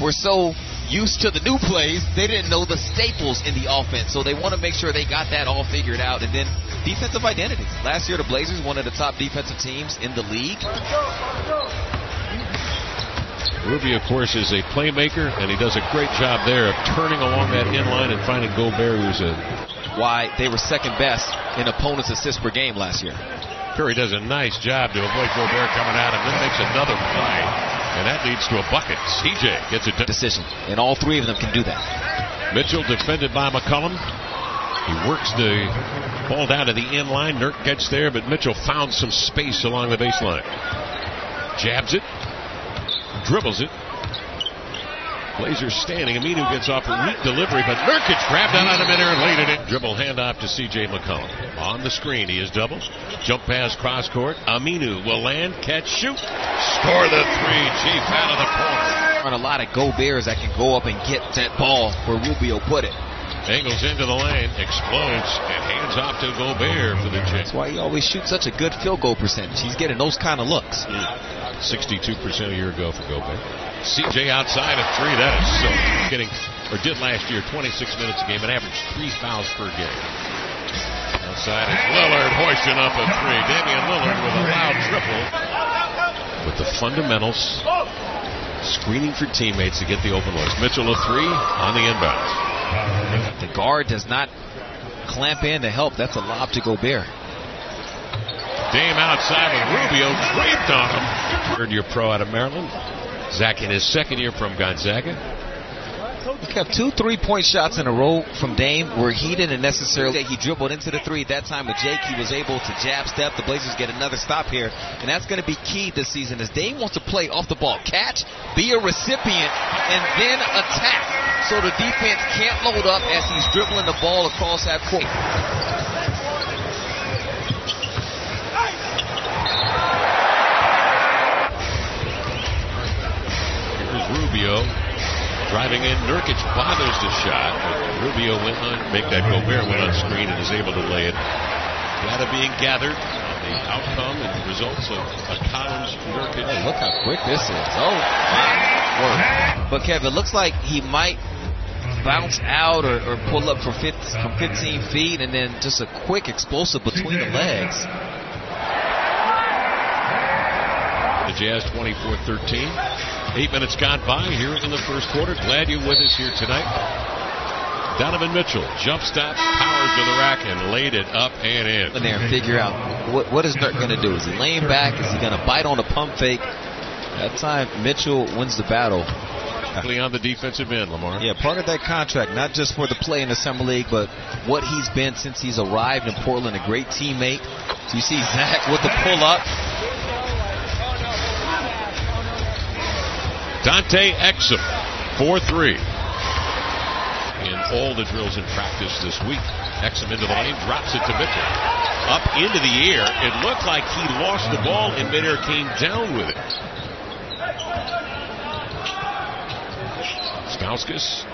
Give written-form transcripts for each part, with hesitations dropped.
were so used to the new plays, they didn't know the staples in the offense. So they want to make sure they got that all figured out. And then defensive identity. Last year, the Blazers, one of the top defensive teams in the league. Ruby, of course, is a playmaker, and he does a great job there of turning along that inline and finding Gobert, who's why they were second best in opponents' assists per game last year. Curry does a nice job to avoid Gobert coming out and then makes another play. And that leads to a bucket. CJ gets a decision, and all three of them can do that. Mitchell defended by McCollum. He works the ball down to the inline. Nurk gets there, but Mitchell found some space along the baseline. Jabs it. Dribbles it. Blazers standing. Aminu gets off a weak delivery, but Nurkic grabbed that out of midair and laid it in. Dribble handoff to C.J. McCollum. On the screen, he is double. Jump pass cross court. Aminu will land, catch, shoot. Score the three. Chief out of the corner. On a lot of Goberts that can go up and get that ball where Rubio put it. Angles into the lane, explodes, and hands off to Gobert for the Jets. That's why he always shoots such a good field goal percentage. He's getting those kind of looks. 62% a year ago for Gobert. CJ outside of three. That is so getting, or did last year, 26 minutes a game, and averaged 3 fouls per game. Outside is Lillard hoisting up a three. Damian Lillard with a loud triple. With the fundamentals, screening for teammates to get the open looks. Mitchell a three on the inbound. The guard does not clamp in to help. That's a lob to Gobert. Dame outside with Rubio draped on him. Third-year pro out of Maryland. Zach in his second year from Gonzaga. He kept 2 3-point shots in a row from Dame where he didn't necessarily. He dribbled into the three. That time with Jake, he was able to jab step. The Blazers get another stop here, and that's going to be key this season as Dame wants to play off the ball. Catch, be a recipient, and then attack. So the defense can't load up as he's dribbling the ball across that court. Here's Rubio driving in. Nurkic bothers the shot. Rubio went on, make that Gobert went on screen and is able to lay it. Data being gathered on the outcome and the results of Collins Nurkic. Hey, look how quick this is. Oh, wow. But Kevin, it looks like he might bounce out or pull up from 15 feet, and then just a quick explosive between the legs. The Jazz 24-13. 8 minutes gone by here in the first quarter. Glad you're with us here tonight. Donovan Mitchell, jump stop, powers to the rack, and laid it up and in. In there and figure out what is Nurk going to do. Is he laying back? Is he going to bite on a pump fake? That time, Mitchell wins the battle. On the defensive end, Lamar. Yeah, part of that contract, not just for the play in the Summer League, but what he's been since he's arrived in Portland, a great teammate. So you see Zach with the pull-up. Dante Exum, 4-3. In all the drills in practice this week. Exum into the lane, drops it to Mitchell. Up into the air. It looked like he lost the ball in midair, came down with it. Stauskas,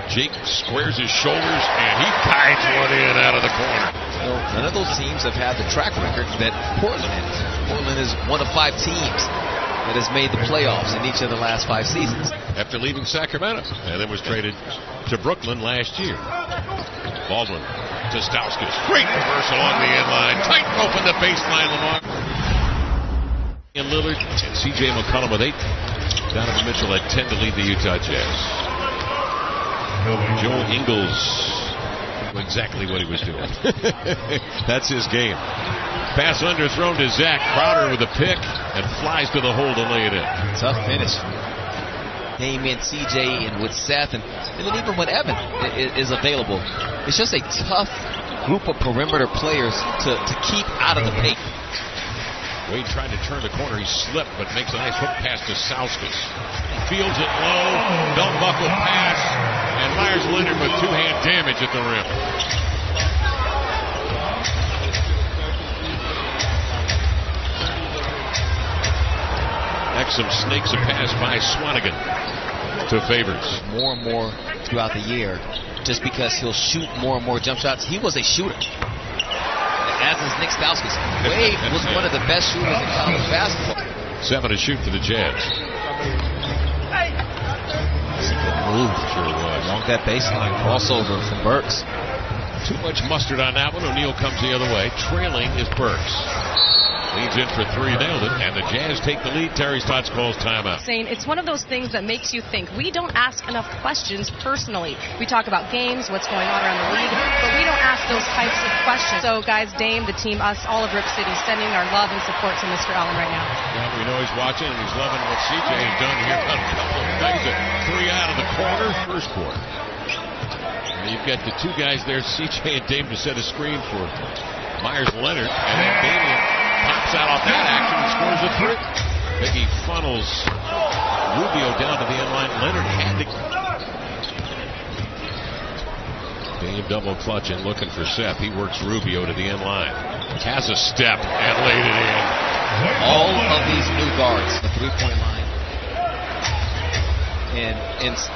Jake squares his shoulders, and he guides one in out of the corner. Well, none of those teams have had the track record that Portland has. Portland is one of 5 teams that has made the playoffs in each of the last 5 seasons. After leaving Sacramento, and then was traded to Brooklyn last year. Baldwin to Stauskas. Great reversal on the inline. Tight rope in the baseline, Lamar. And Lillard and C.J. McCollum with 8. Donovan Mitchell at 10 to lead the Utah Jazz. Joe Ingles knew exactly what he was doing. That's his game. Pass underthrown to Zach Crowder with a pick and flies to the hole to lay it in. Tough finish. Came in CJ and with Seth and then even when Evan is available. It's just a tough group of perimeter players to keep out of the paint. Wade tried to turn the corner. He slipped, but makes a nice hook pass to Stauskas. Fields it low. Belt buckle pass. And Myers Leonard with 2-hand damage at the rim. Exum snakes a pass by Swanigan to Favors. More and more throughout the year, just because he'll shoot more and more jump shots. He was a shooter. As is Nick Stauskas. Wade was one of the best shooters in college basketball. 7 to shoot for the Jazz. move. Sure was. Along that baseline, crossover from Burks. Too much mustard on that one. O'Neal comes the other way. Trailing is Burks. Leads in for three, nailed it, and the Jazz take the lead. Terry Stotts calls timeout. Saying it's one of those things that makes you think. We don't ask enough questions personally. We talk about games, what's going on around the league, but we don't ask those types of questions. So, guys, Dame, the team, us, all of Rip City, sending our love and support to Mr. Allen right now. Yeah, we know he's watching, and he's loving what CJ has done here. A couple of things, three out of the corner, first quarter. And you've got the two guys there, CJ and Dame, to set a screen for Myers Leonard, and then Damian pops out off that action and scores a three. Biggie funnels Rubio down to the end line. Leonard had to. Dame double clutching, looking for Seth. He works Rubio to the end line. Has a step and laid it in. All of these new guards, the three-point line. And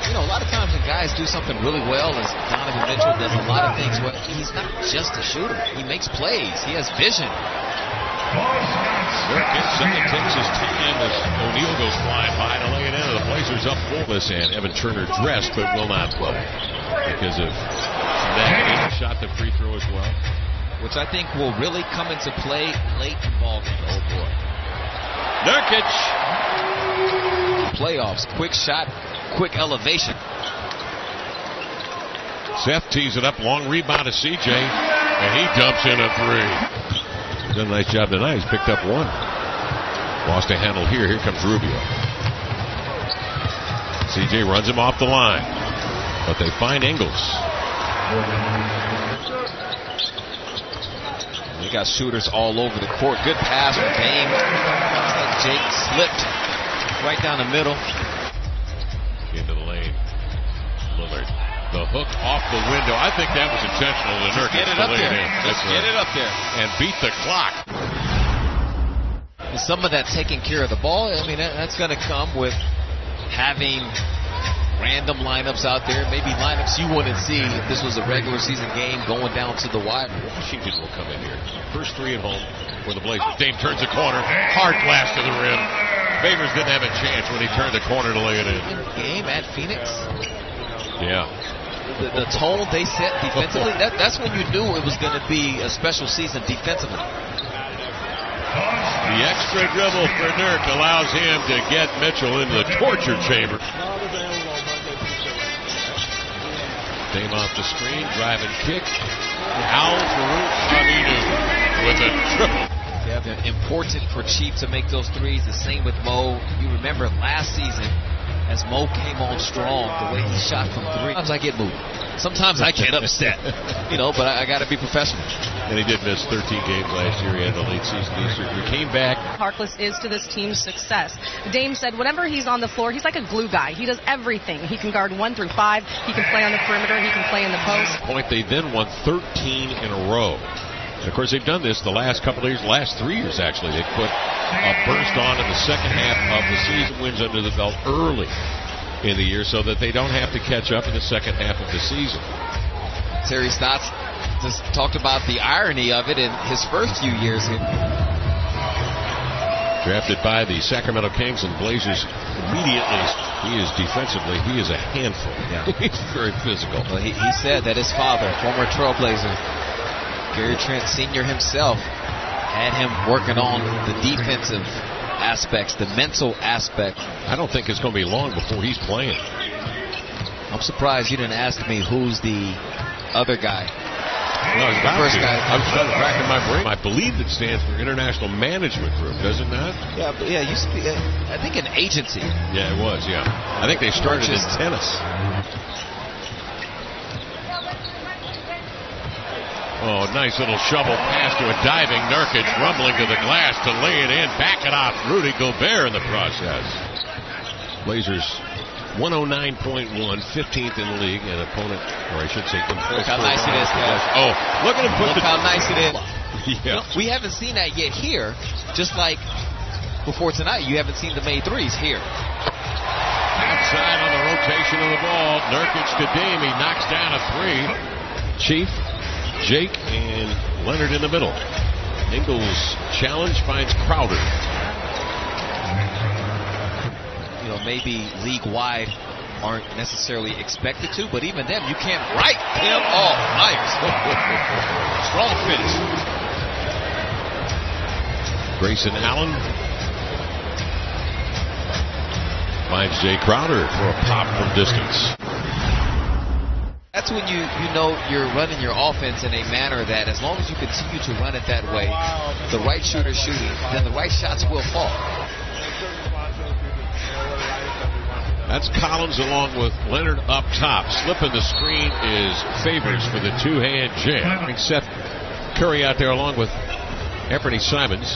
you know, a lot of times when guys do something really well, as Donovan Mitchell does a lot of things well, he's not just a shooter. He makes plays. He has vision. Dirk inside takes his time as O'Neal goes flying by to lay it in. The Blazers up full. And Evan Turner dressed but will not play because of that. He shot the free throw as well, which I think will really come into play late in ball game. Oh boy. Nurkic. Playoffs, quick shot, quick elevation. Seth tees it up, long rebound to CJ, and he dumps in a three. Done a nice job tonight. He's picked up one. Lost a handle here. Here comes Rubio. CJ runs him off the line, but they find Ingles. They got shooters all over the court. Good pass from Dame. Looks like Jake slipped right down the middle. Into the lane. Lillard. The hook off the window. I think that was intentional. The Nurkic get it up there. Let's get it up there. And beat the clock. And some of that taking care of the ball, I mean, that's going to come with having random lineups out there. Maybe lineups you wouldn't see if this was a regular season game going down to the wire. Washington will come in here. First three at home for the Blazers. Dame turns the corner. Hard blast to the rim. Favors didn't have a chance when he turned the corner to lay it in. Game at Phoenix. Yeah. The tone they set defensively, that's when you knew it was going to be a special season defensively. The extra dribble for Nurk allows him to get Mitchell into the torture chamber. Dame off the screen, driving kick. Al-Farouq Aminu with a triple. Yeah, they're important for Chief to make those threes. The same with Mo. You remember last season, as Mo came on strong, the way he shot from three. Sometimes I get moved. Sometimes I get upset, but I got to be professional. And he did miss 13 games last year. He had the late season knee surgery. He came back. Harkless is to this team's success. Dame said whenever he's on the floor, he's like a glue guy. He does everything. He can guard 1 through 5. He can play on the perimeter. He can play in the post. They then won 13 in a row. And of course, they've done this the last couple of years, last 3 years actually. They put a burst on in the second half of the season, wins under the belt early in the year so that they don't have to catch up in the second half of the season. Terry Stotts just talked about the irony of it in his first few years here. Drafted by the Sacramento Kings and Blazers immediately. He is defensively, he is a handful. Yeah. He's very physical. Well, he said that his father, former Trailblazer, Gary Trent Sr. himself, had him working on the defensive aspects, the mental aspect. I don't think it's going to be long before he's playing. I'm surprised you didn't ask me who's the other guy. No, the first guy. I was trying to crack in my brain. I believe it stands for International Management Group, does it not? Yeah, but it used to be, I think, an agency. Yeah, it was, yeah. I think they started in tennis. Oh, nice little shovel pass to a diving Nurkic, rumbling to the glass to lay it in. Back it off. Rudy Gobert in the process. Blazers 109.1, 15th in the league, and opponent, or I should say, look how nice it is, guys. Oh, look at him put look how nice it is. Yeah. We haven't seen that yet here, just like before tonight, you haven't seen the made threes here. Outside on the rotation of the ball, Nurkic to Dame. He knocks down a three. Chief, Jake, and Leonard in the middle. Ingles' challenge finds Crowder. Maybe league-wide, aren't necessarily expected to, but even them, you can't write him off. Myers. Strong finish. Grayson Allen finds Jay Crowder for a pop from distance. That's when you know you're running your offense in a manner that as long as you continue to run it that way, the right shooter shooting, then the right shots will fall. That's Collins along with Leonard up top. Slipping the screen is Favors for the two-hand jam. Seth Curry out there along with Anthony Simons.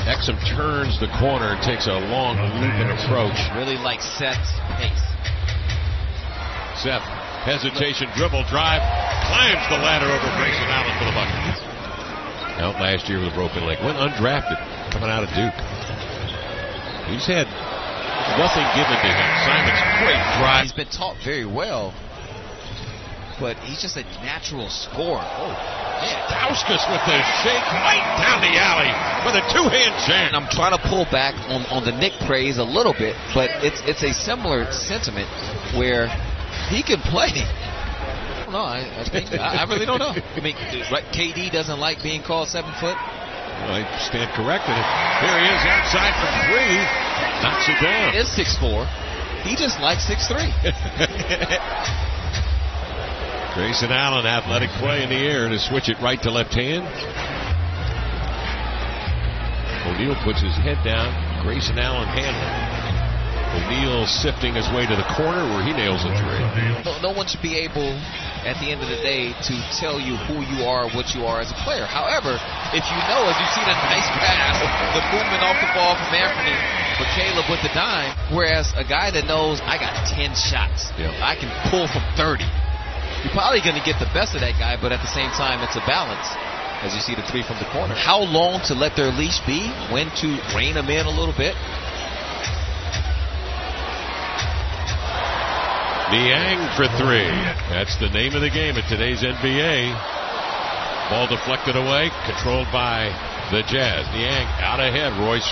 Exum turns the corner and takes a long looping approach. Really like Seth's pace. Seth, hesitation, dribble, drive, climbs the ladder over Grayson Allen for the bucket. Out last year with a broken leg. Went undrafted coming out of Duke. He's had nothing given to him. Simons, great drive. He's been taught very well, but he's just a natural scorer. Oh, man. Stauskas with the shake right down the alley with a two-hand jam. I'm trying to pull back on the Nick praise a little bit, but it's a similar sentiment where he can play. I don't know. I really don't know. I mean, KD doesn't like being called 7 foot. Well, I stand corrected. Here he is outside from three. Knocks it down. He is 6'4". He just likes 6'3". Grayson Allen, athletic play in the air to switch it right to left hand. O'Neal puts his head down. Grayson Allen handling. O'Neal sifting his way to the corner where he nails a three. No one should be able, at the end of the day, to tell you who you are, what you are as a player. However, if you know, as you see the nice pass, the movement off the ball from Anthony for Caleb with the dime, whereas a guy that knows I got 10 shots, I can pull from 30. You're probably going to get the best of that guy, but at the same time, it's a balance. As you see the three from the corner. How long to let their leash be? When to rein them in a little bit? Niang for three. That's the name of the game at today's NBA. Ball deflected away, controlled by the Jazz. Niang out ahead. Royce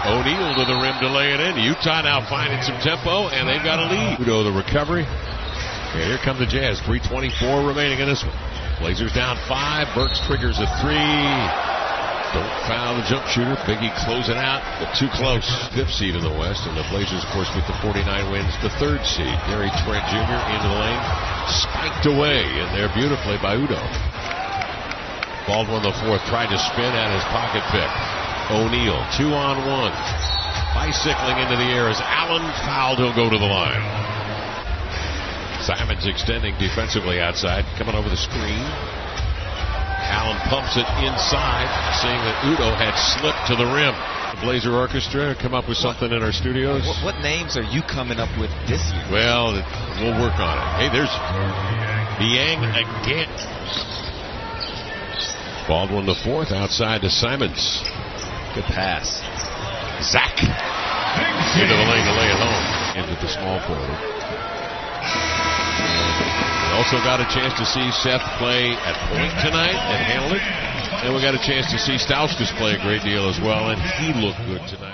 O'Neal to the rim to lay it in. Utah now finding some tempo, and they've got a lead. Udo the recovery. Yeah, here come the Jazz. 3:24 remaining in this one. Blazers down 5. Burks triggers a three. Don't foul the jump shooter. Biggie closing out, but too close. 5th seed in the West, and the Blazers, of course, with the 49 wins, the 3rd seed. Gary Trent Jr. into the lane. Spiked away in there beautifully by Udo. Baldwin the 4th tried to spin at his pocket pick. O'Neal, 2-on-1. Bicycling into the air as Allen fouled. He'll go to the line. Simons extending defensively outside, coming over the screen. Allen pumps it inside, seeing that Udo had slipped to the rim. The Blazer Orchestra come up with something in our studios. What names are you coming up with this year? Well, we'll work on it. Hey, there's Niang again. Baldwin the 4th outside to Simons. Good pass. Zach into the lane to lay it home. Into the small forward. Also got a chance to see Seth play at point tonight and handle it. And we got a chance to see Stauskas play a great deal as well, and he looked good tonight.